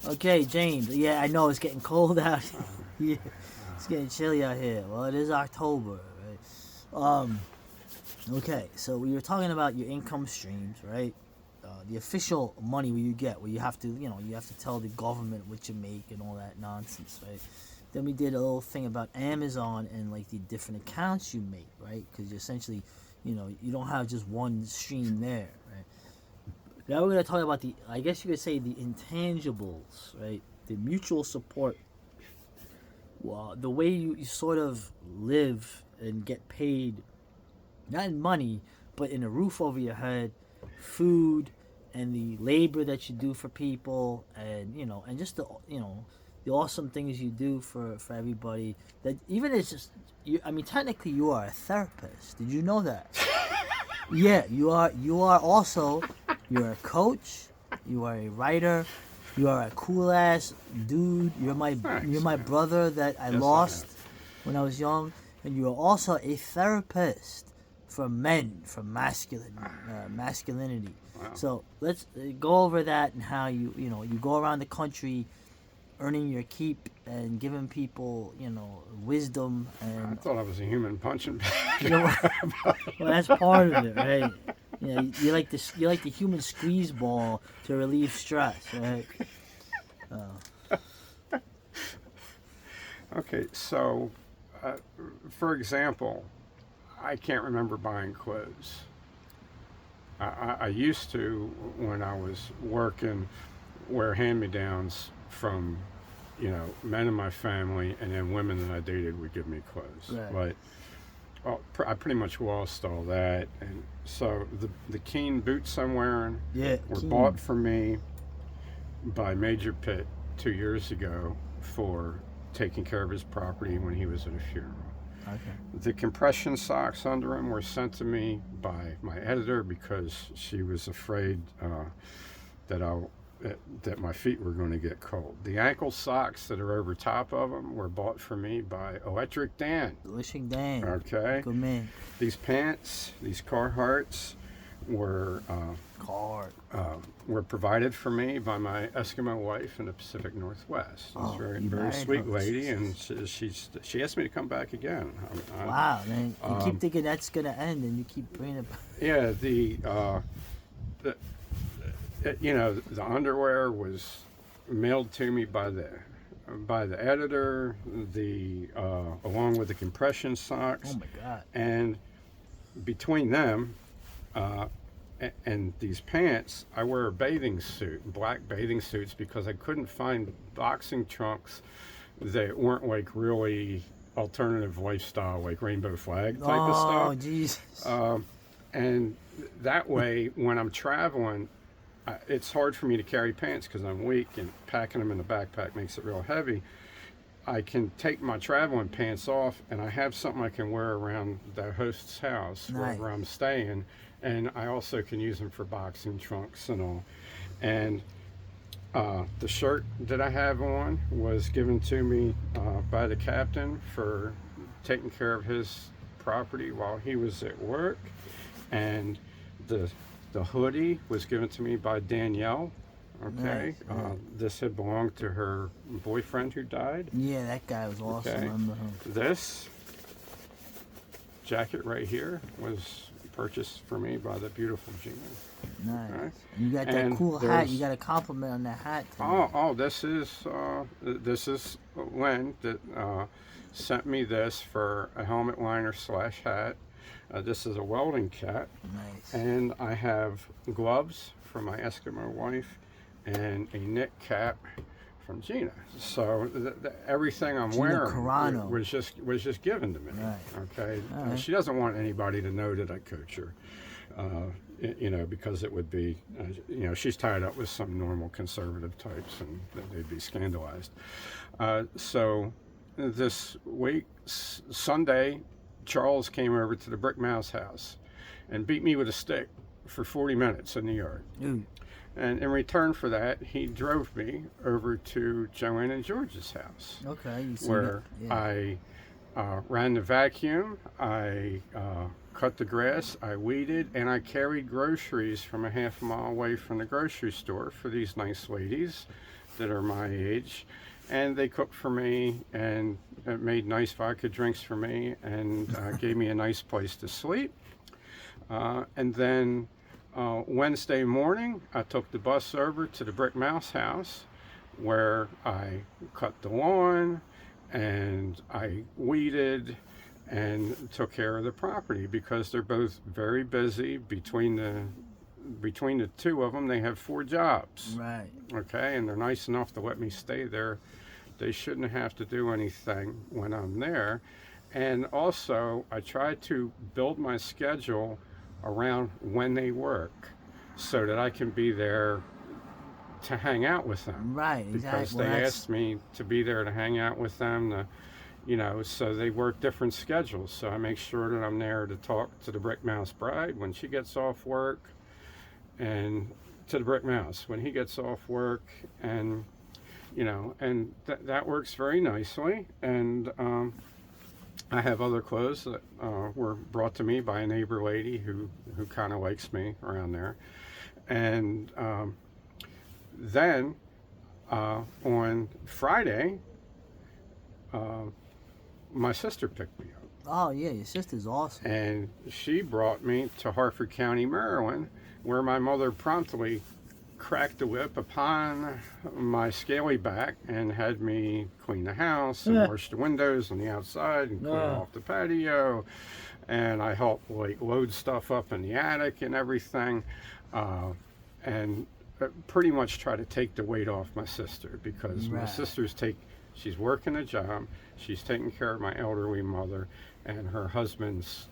Okay, James. Yeah, I know it's getting cold out. Yeah, it's getting chilly out here. Well, it is October, right? Okay, so we were talking about your income streams, right? The official money where you get, where you have to, you have to tell the government what you make and all that nonsense, right? Then we did a little thing about Amazon and like the different accounts you make, right? Because essentially, you don't have just one stream there, right? Now we're gonna talk about I guess you could say the intangibles, right? The mutual support, well, the way you sort of live and get paid, not in money, but in a roof over your head, food, and the labor that you do for people, and and just the awesome things you do for everybody. That even it's just you. I mean, technically, you are a therapist. Did you know that? Yeah, you are. You are also. You're a coach. You are a writer. You are a cool ass dude. You're Thanks, my man. brother that I Yes, I lost have. when I was young, and you are also a therapist for men, for masculinity. Wow. So let's go over that and how you go around the country earning your keep and giving people wisdom I and thought I was a human punching you bag. know well, that's part of it, right? You like the human squeeze ball to relieve stress, right? Okay, so, uh, for example, I can't remember buying clothes. I used to, when I was working, wear hand-me-downs from, men in my family, and then women that I dated would give me clothes. Right. But I pretty much lost all that, and so the Keen boots I'm wearing Yeah, were Keen. bought for me by Major Pitt 2 years ago for taking care of his property when he was at a funeral. Okay. The compression socks under him were sent to me by my editor because she was afraid that I that my feet were going to get cold. The ankle socks that are over top of them were bought for me by Electric Dan. Wishing Dan. Okay, Good man. these pants, these Carhartts, were Card. were provided for me by my Eskimo wife in the Pacific Northwest. She's Oh, very you very married sweet her. lady, and she asked me to come back again. Wow, man. You keep Um, thinking that's gonna end, and you keep bringing it back. yeah, the the underwear was mailed to me by the editor, the along with the compression Oh socks, my God. and between them uh, and these pants, I wear a bathing suit, black bathing suits, because I couldn't find boxing trunks that weren't like really alternative lifestyle, like rainbow flag type of stuff. Oh, Jesus. Um, and that way, when I'm traveling, it's hard for me to carry pants because I'm weak, and packing them in the backpack makes it real heavy. I can take my traveling pants off, and I have something I can wear around the host's house Nice. wherever I'm staying, and I also can use them for boxing trunks and all. And the shirt that I have on was given to me by the captain for taking care of his property while he was at work, and the the hoodie was given to me by Danielle. Okay, Nice. Yeah. this had belonged to her boyfriend who died. Yeah, that guy was awesome. I Okay, remember him. this jacket right here was purchased for me by the beautiful Gina. Nice. Okay, And you got that and cool hat. You there's got a compliment on that hat today. oh, this is Len that sent me this for a helmet liner slash hat. This is a welding cap, Nice. and I have gloves for my Eskimo wife, and a knit cap from Gina. So everything I'm Gina wearing Carano. was just given to me. Right. Okay, All right. she doesn't want anybody to know that I coach her. Because it would be, she's tied up with some normal conservative types, and they'd be scandalized. So this week, Sunday, Charles came over to the Brick Mouse house and beat me with a stick for 40 minutes in the yard. Dude. And in return for that, he drove me over to Joanne and George's house, Okay. You see where that? Yeah. I ran the vacuum, I cut the grass, I weeded, and I carried groceries from a half mile away from the grocery store for these nice ladies that are my age, and they cooked for me and made nice vodka drinks for me and gave me a nice place to sleep. And then Wednesday morning, I took the bus over to the Brick Mouse house where I cut the lawn and I weeded and took care of the property because they're both very busy. Between the two of them, they have 4 jobs. Right. Okay, and they're nice enough to let me stay there. They shouldn't have to do anything when I'm there. And also, I try to build my schedule around when they work so that I can be there to hang out with them. Right, Because exactly. they asked me to be there to hang out with them, so they work different schedules. So I make sure that I'm there to talk to the Brick Mouse bride when she gets off work, and to the Brick Mouse when he gets off work, and that works very nicely. And I have other clothes that were brought to me by a neighbor lady who kind of likes me around there. And then on Friday, my sister picked me up. Oh yeah, your sister's awesome. And she brought me to Harford County, Maryland, where my mother promptly cracked the whip upon my scaly back and had me clean the house and wash the windows on the outside and clean off the patio. And I helped load stuff up in the attic and everything. And pretty much try to take the weight off my sister because my sister's she's working a job, she's taking care of my elderly mother, and her husband's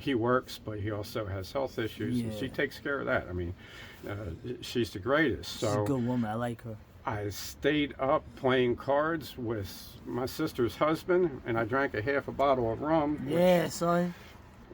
he works, but he also has health issues, and she takes care of that. I mean, she's the greatest. So she's a good woman. I like her. I stayed up playing cards with my sister's husband, and I drank a half a bottle of rum. Yeah, son.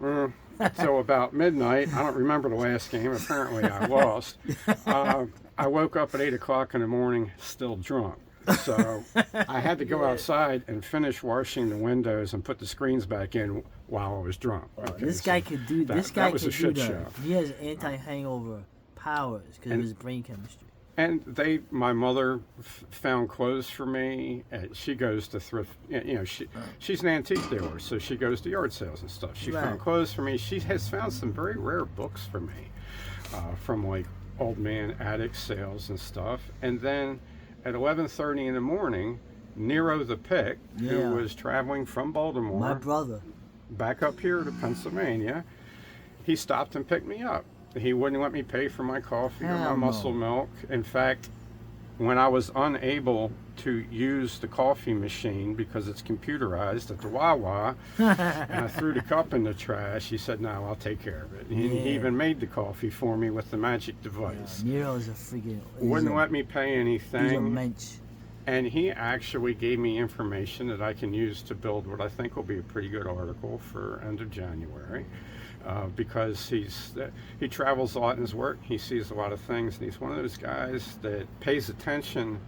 So about midnight, I don't remember the last game. Apparently, I lost. I woke up at 8 o'clock in the morning, still drunk. So I had to go outside and finish washing the windows and put the screens back in while I was drunk. Okay, This guy could do. This guy that was could a shit do show. that. He has anti-hangover powers because of his brain chemistry. And my mother found clothes for me. She goes to thrift, she's an antique dealer, so she goes to yard sales and stuff. She found clothes for me. She has found some very rare books for me from like old man attic sales and stuff. And then at 11:30 in the morning, Nero the Pick, who was traveling from Baltimore, My brother, back up here to Pennsylvania, he stopped and picked me up. He wouldn't let me pay for my coffee or my muscle milk. In fact, when I was unable to use the coffee machine because it's computerized at the Wawa, and I threw the cup in the trash, he said, "No, I'll take care of it." He even made the coffee for me with the magic device. Nero's a freaking. Wouldn't let me pay anything. He's a mensch. And he actually gave me information that I can use to build what I think will be a pretty good article for end of January. Because he travels a lot in his work, he sees a lot of things, and he's one of those guys that pays attention,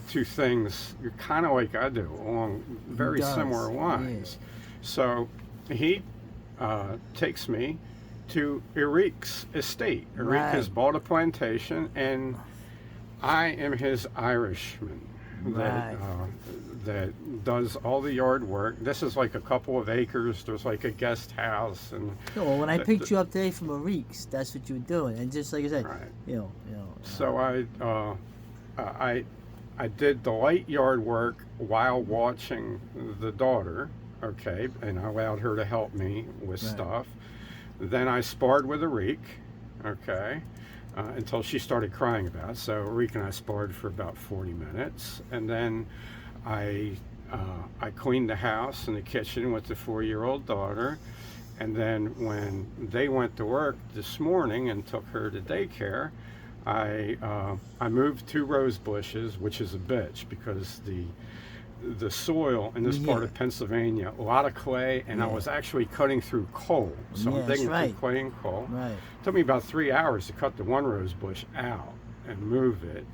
to things kind of like I do, along very similar lines. So he takes me to Eric's estate. Eric has bought a plantation, and I am his Irishman that does all the yard work. This is like a couple of acres. There's like a guest house, and well, when I picked you up today from Eric's, that's what you were doing, and just like I said, So I did the light yard work while watching the daughter, okay, and I allowed her to help me with stuff. Then I sparred with Eric, okay, until she started crying about it. So Eric and I sparred for about 40 minutes, and then I cleaned the house and the kitchen with the 4-year-old daughter. And then when they went to work this morning and took her to daycare, I moved 2 rose bushes, which is a bitch because the soil in this part of Pennsylvania, a lot of clay, and I was actually cutting through coal. So I'm digging through clay and coal. It took me about 3 hours to cut the 1 rose bush out and move it.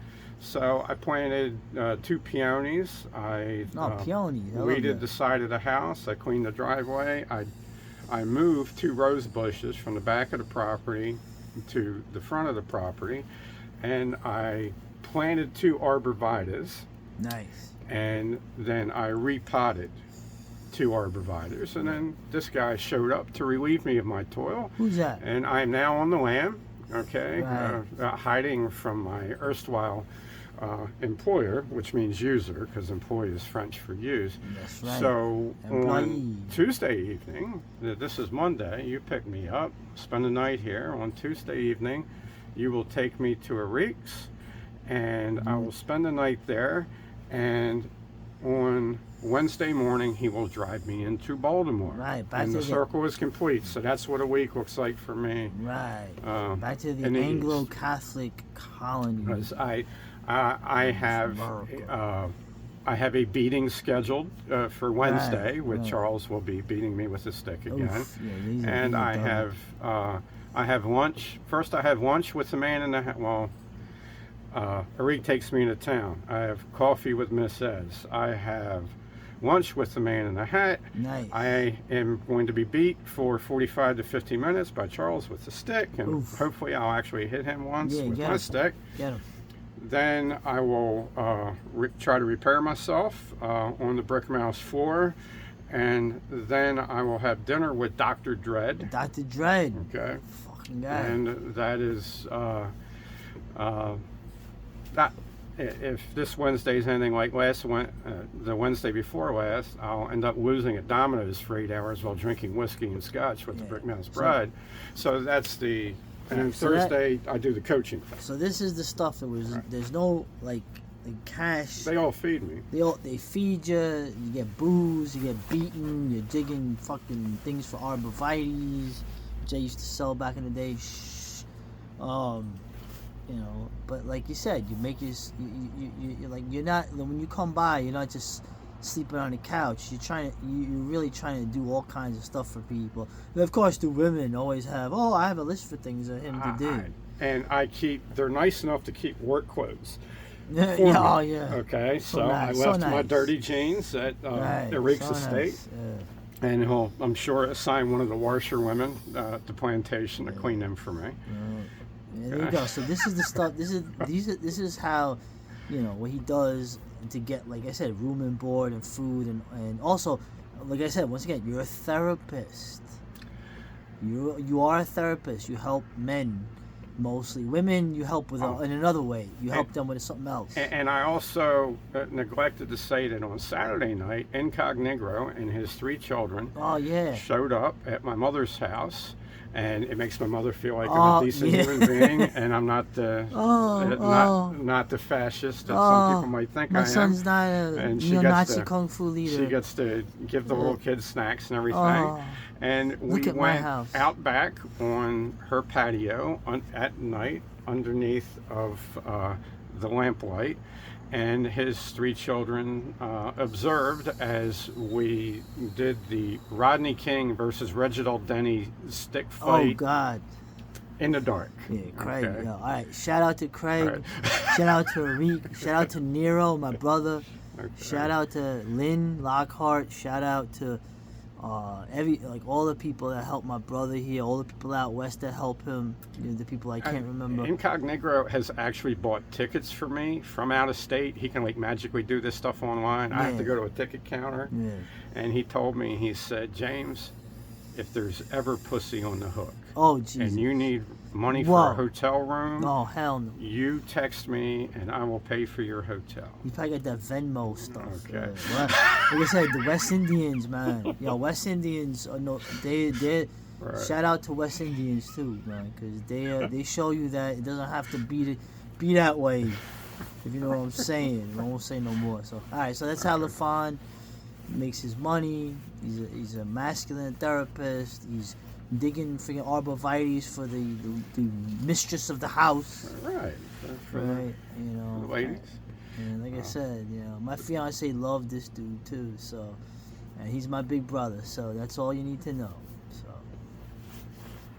So I planted 2 peonies. I weeded the side of the house. I cleaned the driveway. I moved 2 rose bushes from the back of the property to the front of the property, and I planted 2 arborvitaes, Nice. and then I repotted 2 arborvitaes, and then this guy showed up to relieve me of my toil. Who's that? And I'm now on the lam, okay, Right. hiding from my erstwhile employer, which means user, because employee is French for use. That's right. So Employee. on Tuesday evening, this is Monday, you pick me up, spend the night here. On Tuesday evening, you will take me to Arique's, and I will spend the night there, and on Wednesday morning, he will drive me into Baltimore. Right, back and to the the- circle is complete. So that's what a week looks like for me. Right. Back to the in the East. Anglo-Catholic colony. Because I have America. I have a beating scheduled for Wednesday, Right, with right. Charles will be beating me with a stick again. Oof, yeah, these are- And these are I double. have lunch. First, I have lunch with the man in the well. Arique takes me into town. I have coffee with Miss Ez. I have lunch with the man in the hat. Nice. I am going to be beat for 45 to 50 minutes by Charles with the stick, and Oof. hopefully I'll actually hit him once Yeah, with get my him. stick. Get him. Then I will try to repair myself on the brick mouse floor, and then I will have dinner with Dr. Dredd. Dr. Dredd. Okay, Fucking guy. and that is that. If this Wednesday is anything like the Wednesday before last, I'll end up losing at Domino's for 8 hours while drinking whiskey and scotch with the Yeah. brick mouse So- bride. So that's the. And then So that- Thursday I do the coaching thing. So this is the stuff that was. There's no like cash. They all feed me. They feed you. You get booze. You get beaten. You're digging fucking things for arborvitaes, which I used to sell back in the day. You know. But like you said, you make you're like you're not when you come by. You're not just sleeping on the couch. You're really trying to do all kinds of stuff for people. And of course, the women always have. Oh, I have a list for things for him to do. And they're nice enough to keep work clothes. Yeah, for me. oh yeah. Okay, So so nice, I so left my nice. dirty jeans at Right, Arique's so estate, nice, yeah. and he'll, I'm sure, assign one of the washerwomen at the plantation to clean them for me. Yeah, there you go. So this is the stuff. This is how, you know, what he does to get, like I said, room and board and food and also, like I said, once again, you're a therapist. You are a therapist. You help men, mostly. Women, you help with in another way. You help them with something else. And I also neglected to say that on Saturday night, Incognito and his 3 children Oh yeah. showed up at my mother's house, and it makes my mother feel like I'm Oh, a decent yeah. human being, and I'm not the not the fascist that some people might think My I am. son's not And a she gets neo-Nazi to- kung fu leader. She gets to give the little kids snacks and everything. Oh, And we look at my went house. out back on her patio at night underneath of the lamplight, and his 3 children observed as we did the Rodney King versus Reginald Denny stick Oh fight God. in the dark. Yeah, Craig. Okay. Yo, all right. Shout out to Craig. All right. Shout out to Arique. Shout out to Nero, my brother. Okay. Shout out to Lynn Lockhart. Shout out to all the people that help my brother here. All the people out west that help him. You know, the people I can't remember. Incognito has actually bought tickets for me from out of state. He can like magically do this stuff online. I have to Yeah. go to a ticket counter. Yeah. And he told me, he said, James, if there's ever pussy on the hook Oh Jesus. and you need money for Whoa. a hotel room, Oh hell no. you text me and I will pay for your hotel. You probably got that Venmo stuff. Okay. Well, like I said, the West Indians, man. Yo, West Indians are they Right. shout out to West Indians too, man, because they show you that it doesn't have to be that way. If you know what I'm saying, I won't say no more. So all right, so that's how LaFond makes his money. He's a masculine therapist. He's digging freaking arborvitaes for the mistress of the house. Right. For Right, you know. the ladies. And like I said, you know, my fiance loved this dude too, so and he's my big brother, so that's all you need to know.